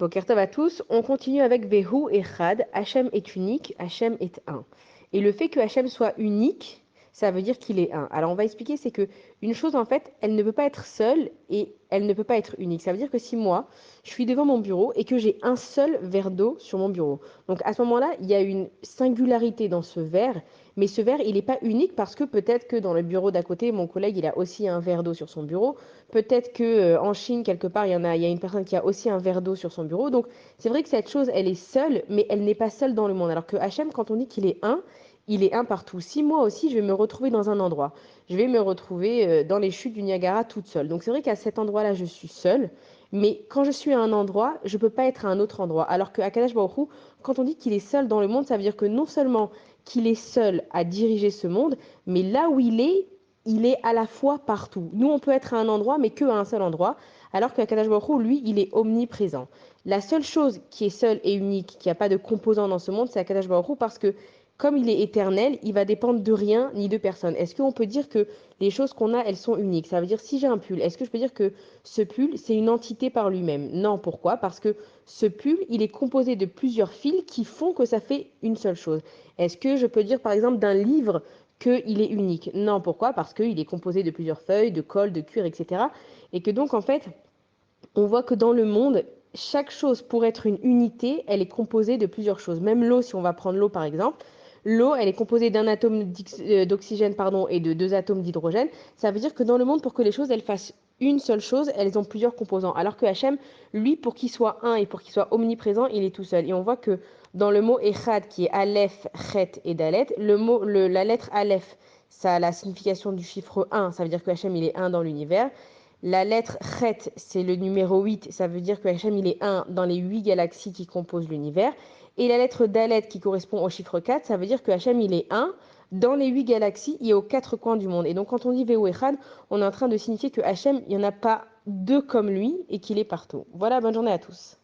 Boker Tov à tous, on continue avec Vehu Echad, Hachem est unique, Hachem est un. Et le fait que Hachem soit unique, ça veut dire qu'il est un. Alors on va expliquer, c'est que une chose en fait, elle ne peut pas être seule et elle ne peut pas être unique. Ça veut dire que si moi, je suis devant mon bureau et que j'ai un seul verre d'eau sur mon bureau, donc à ce moment-là, il y a une singularité dans ce verre, mais ce verre, il n'est pas unique parce que peut-être que dans le bureau d'à côté, mon collègue, il a aussi un verre d'eau sur son bureau. Peut-être que en Chine, quelque part, il y a une personne qui a aussi un verre d'eau sur son bureau. Donc, c'est vrai que cette chose, elle est seule, mais elle n'est pas seule dans le monde. Alors que Hachem, quand on dit qu'il est un partout. Si moi aussi, je vais me retrouver dans un endroit, je vais me retrouver dans les chutes du Niagara toute seule. Donc, c'est vrai qu'à cet endroit-là, je suis seule. Mais quand je suis à un endroit, je ne peux pas être à un autre endroit. Alors que Akadosh Baruch Hu, quand on dit qu'il est seul dans le monde, ça veut dire que non seulement qu'il est seul à diriger ce monde, mais là où il est à la fois partout. Nous, on peut être à un endroit, mais qu'à un seul endroit, alors que Akadosh Baruch Hu, lui, il est omniprésent. La seule chose qui est seule et unique, qui n'a pas de composant dans ce monde, c'est Akadosh Baruch Hu, parce que comme il est éternel, il va dépendre de rien ni de personne. Est-ce qu'on peut dire que les choses qu'on a, elles sont uniques? Ça veut dire, si j'ai un pull, est-ce que je peux dire que ce pull, c'est une entité par lui-même? Non, pourquoi? Parce que ce pull, il est composé de plusieurs fils qui font que ça fait une seule chose. Est-ce que je peux dire, par exemple, d'un livre qu'il est unique? Non, pourquoi? Parce qu'il est composé de plusieurs feuilles, de colle, de cuir, etc. Et que donc, en fait, on voit que dans le monde, chaque chose, pour être une unité, elle est composée de plusieurs choses. Même l'eau, si on va prendre l'eau par exemple, l'eau, elle est composée d'un atome d'oxygène et de deux atomes d'hydrogène. Ça veut dire que dans le monde, pour que les choses elles fassent une seule chose, elles ont plusieurs composants. Alors que Hachem, lui, pour qu'il soit un et pour qu'il soit omniprésent, il est tout seul. Et on voit que dans le mot Echad, qui est Aleph, Chet et Dalet, la lettre Aleph, ça a la signification du chiffre 1. Ça veut dire que Hachem, il est un dans l'univers. La lettre Chet, c'est le numéro 8, ça veut dire que Hachem, il est un dans les 8 galaxies qui composent l'univers. Et la lettre Dalet, qui correspond au chiffre 4, ça veut dire que Hachem, il est un dans les 8 galaxies et aux 4 coins du monde. Et donc, quand on dit Veu Echad, on est en train de signifier que Hachem, il n'y en a pas deux comme lui et qu'il est partout. Voilà, bonne journée à tous.